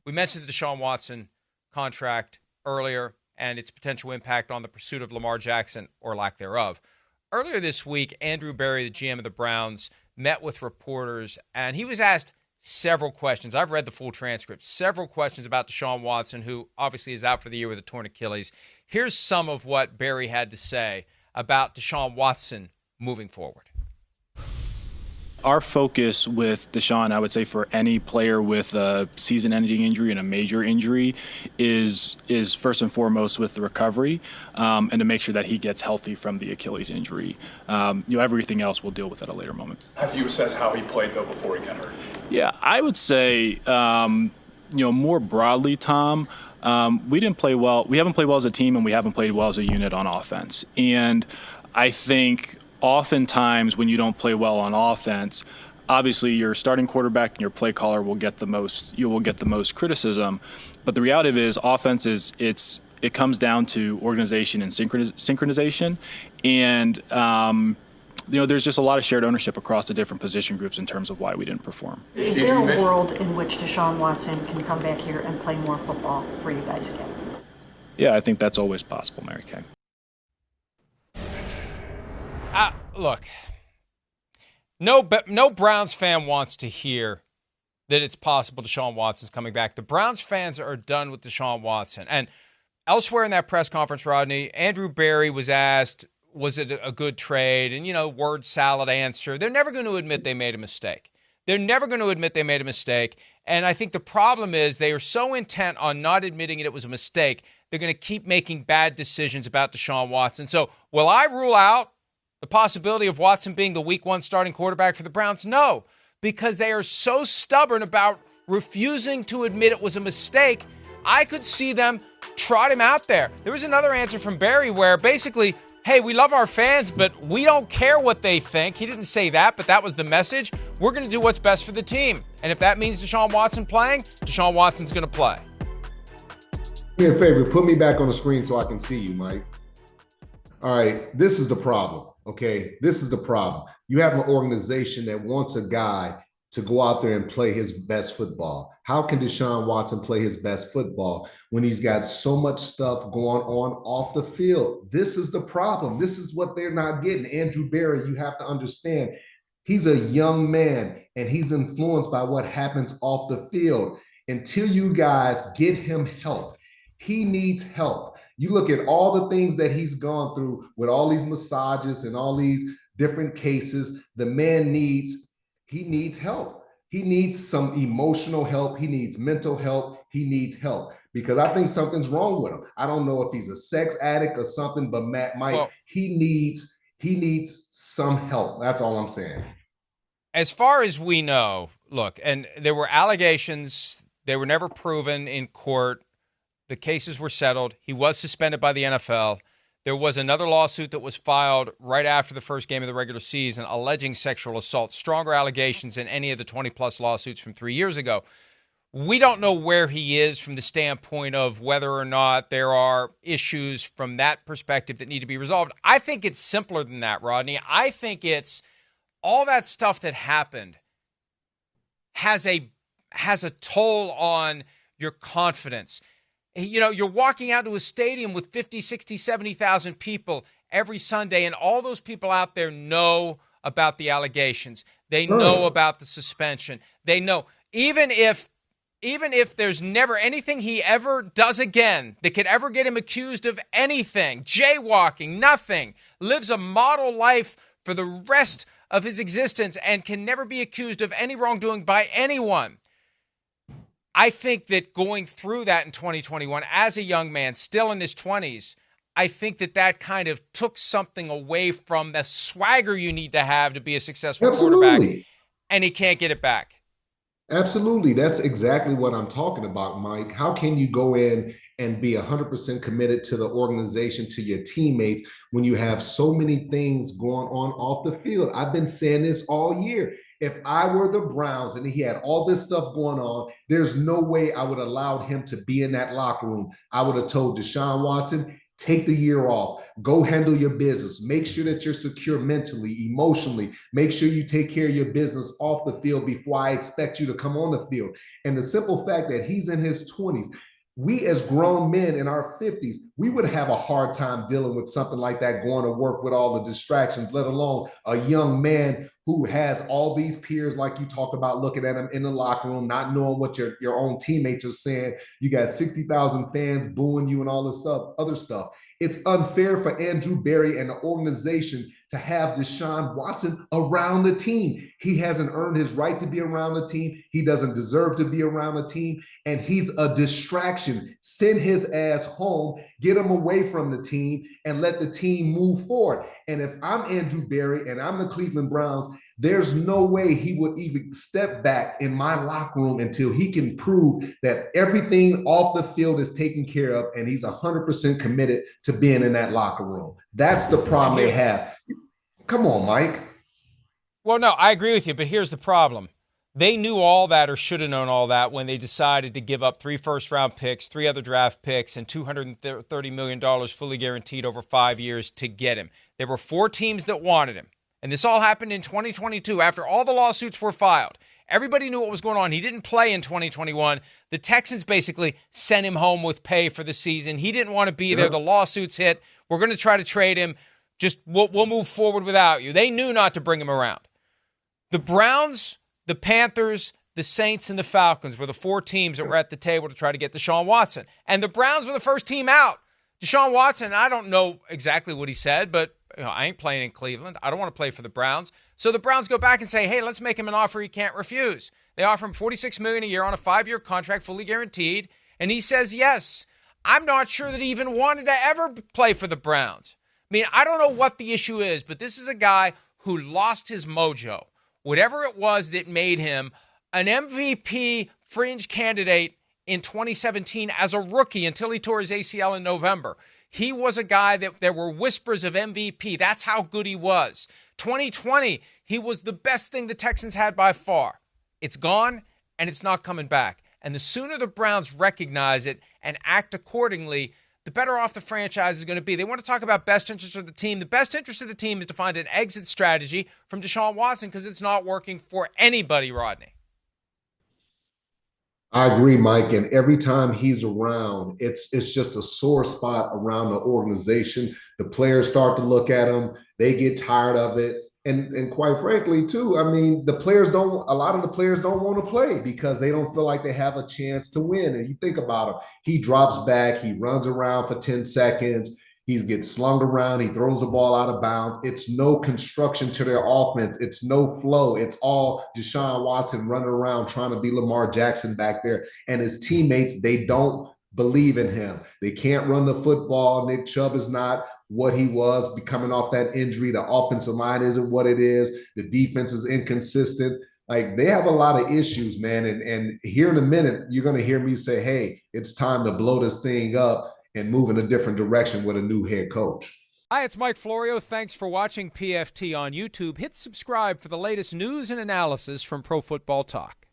We mentioned the Deshaun Watson contract earlier and its potential impact on the pursuit of Lamar Jackson or lack thereof. Earlier this week, Andrew Berry, the GM of the Browns, met with reporters, and he was asked several questions. I've read the full transcript. Several questions about Deshaun Watson, who obviously is out for the year with a torn Achilles. Here's some of what Berry had to say about Deshaun Watson moving forward. Our focus with Deshaun, I would say for any player with a season-ending injury and a major injury, is first and foremost with the recovery and to make sure that he gets healthy from the Achilles injury. Everything else we'll deal with at a later moment. Have you assessed how he played, though, before he got hurt? Yeah, I would say, more broadly, Tom, we didn't play well. We haven't played well as a team, and we haven't played well as a unit on offense. And I think oftentimes when you don't play well on offense, obviously your starting quarterback and your play caller will get the most criticism. But the reality of it is offense it comes down to organization and synchronization. And there's just a lot of shared ownership across the different position groups in terms of why we didn't perform. Is there a world in which Deshaun Watson can come back here and play more football for you guys again? Yeah, I think that's always possible, Mary Kay. Look, no Browns fan wants to hear that it's possible Deshaun Watson's coming back. The Browns fans are done with Deshaun Watson. And elsewhere in that press conference, Rodney, Andrew Berry was asked, was it a good trade? And, word salad answer. They're never going to admit they made a mistake. And I think the problem is they are so intent on not admitting it was a mistake, they're going to keep making bad decisions about Deshaun Watson. So will I rule out the possibility of Watson being the week 1 starting quarterback for the Browns? No, because they are so stubborn about refusing to admit it was a mistake. I could see them trot him out there. There was another answer from Berry where basically, hey, we love our fans, but we don't care what they think. He didn't say that, but that was the message. We're going to do what's best for the team. And if that means Deshaun Watson playing, Deshaun Watson's going to play. Do me a favor, put me back on the screen so I can see you, Mike. All right, this is the problem, okay? This is the problem. You have an organization that wants a guy to go out there and play his best football. How can Deshaun Watson play his best football when he's got so much stuff going on off the field? This is the problem. This is what they're not getting. Andrew Berry, you have to understand, he's a young man and he's influenced by what happens off the field. Until you guys get him help, he needs help. You look at all the things that he's gone through with all these massages and all these different cases. The man needs help. He needs some emotional help. He needs mental help. He needs help because I think something's wrong with him. I don't know if he's a sex addict or something, but Mike, he needs some help. That's all I'm saying. As far as we know, look, and there were allegations. They were never proven in court. The cases were settled. He was suspended by the NFL. There was another lawsuit that was filed right after the first game of the regular season alleging sexual assault, stronger allegations than any of the 20-plus lawsuits from 3 years ago. We don't know where he is from the standpoint of whether or not there are issues from that perspective that need to be resolved. I think it's simpler than that, Rodney. I think it's all that stuff that happened has a toll on your confidence. You're walking out to a stadium with 50, 60, 70,000 people every Sunday, and all those people out there know about the allegations. They know about the suspension. They know. Even if there's never anything he ever does again that could ever get him accused of anything, jaywalking, nothing, lives a model life for the rest of his existence and can never be accused of any wrongdoing by anyone. I think that going through that in 2021 as a young man, still in his 20s, I think that kind of took something away from the swagger you need to have to be a successful quarterback, and he can't get it back. Absolutely. That's exactly what I'm talking about, Mike. How can you go in and be 100% committed to the organization, to your teammates, when you have so many things going on off the field? I've been saying this all year. If I were the Browns and he had all this stuff going on, there's no way I would have allowed him to be in that locker room. I would have told Deshaun Watson, Take the year off. Go handle your business. Make sure that you're secure mentally, emotionally. Make sure you take care of your business off the field before I expect you to come on the field. And the simple fact that he's in his 20s, we as grown men in our 50s, we would have a hard time dealing with something like that, going to work with all the distractions, let alone a young man who has all these peers, like you talked about, looking at him in the locker room, not knowing what your own teammates are saying. You got 60,000 fans booing you and all this stuff, other stuff. It's unfair for Andrew Berry and the organization to have Deshaun Watson around the team. He hasn't earned his right to be around the team. He doesn't deserve to be around the team, and he's a distraction. Send his ass home, get him away from the team, and let the team move forward. And if I'm Andrew Berry and I'm the Cleveland Browns, there's no way he would even step back in my locker room until he can prove that everything off the field is taken care of and he's 100% committed to being in that locker room. That's the problem they have. Come on, Mike. Well, no, I agree with you, but here's the problem. They knew all that, or should have known all that, when they decided to give up 3 first-round picks, 3 other draft picks, and $230 million fully guaranteed over 5 years to get him. There were 4 teams that wanted him. And this all happened in 2022 after all the lawsuits were filed. Everybody knew what was going on. He didn't play in 2021. The Texans basically sent him home with pay for the season. He didn't want to be there. The lawsuits hit. We're going to try to trade him. Just we'll move forward without you. They knew not to bring him around. The Browns, the Panthers, the Saints, and the Falcons were the 4 teams that were at the table to try to get Deshaun Watson. And the Browns were the first team out. Deshaun Watson, I don't know exactly what he said, but I ain't playing in Cleveland. I don't want to play for the Browns. So the Browns go back and say, hey, let's make him an offer he can't refuse. They offer him $46 million a year on a 5-year contract, fully guaranteed, and he says yes. I'm not sure that he even wanted to ever play for the Browns. I mean, I don't know what the issue is, but this is a guy who lost his mojo. Whatever it was that made him an MVP fringe candidate in 2017 as a rookie until he tore his ACL in November. He was a guy that there were whispers of MVP. That's how good he was. 2020, he was the best thing the Texans had by far. It's gone, and it's not coming back. And the sooner the Browns recognize it and act accordingly, the better off the franchise is going to be. They want to talk about best interest of the team. The best interest of the team is to find an exit strategy from Deshaun Watson because it's not working for anybody, Rodney. I agree, Mike. And every time he's around, it's just a sore spot around the organization. The players start to look at him. They get tired of it. And quite frankly, too, I mean, a lot of the players don't want to play because they don't feel like they have a chance to win. And you think about him, he drops back, he runs around for 10 seconds. He gets slung around. He throws the ball out of bounds. It's no construction to their offense. It's no flow. It's all Deshaun Watson running around trying to be Lamar Jackson back there. And his teammates, they don't believe in him. They can't run the football. Nick Chubb is not what he was coming off that injury. The offensive line isn't what it is. The defense is inconsistent. Like, they have a lot of issues, man. And here in a minute, you're going to hear me say, hey, it's time to blow this thing up and move in a different direction with a new head coach. Hi, it's Mike Florio. Thanks for watching PFT on YouTube. Hit subscribe for the latest news and analysis from Pro Football Talk.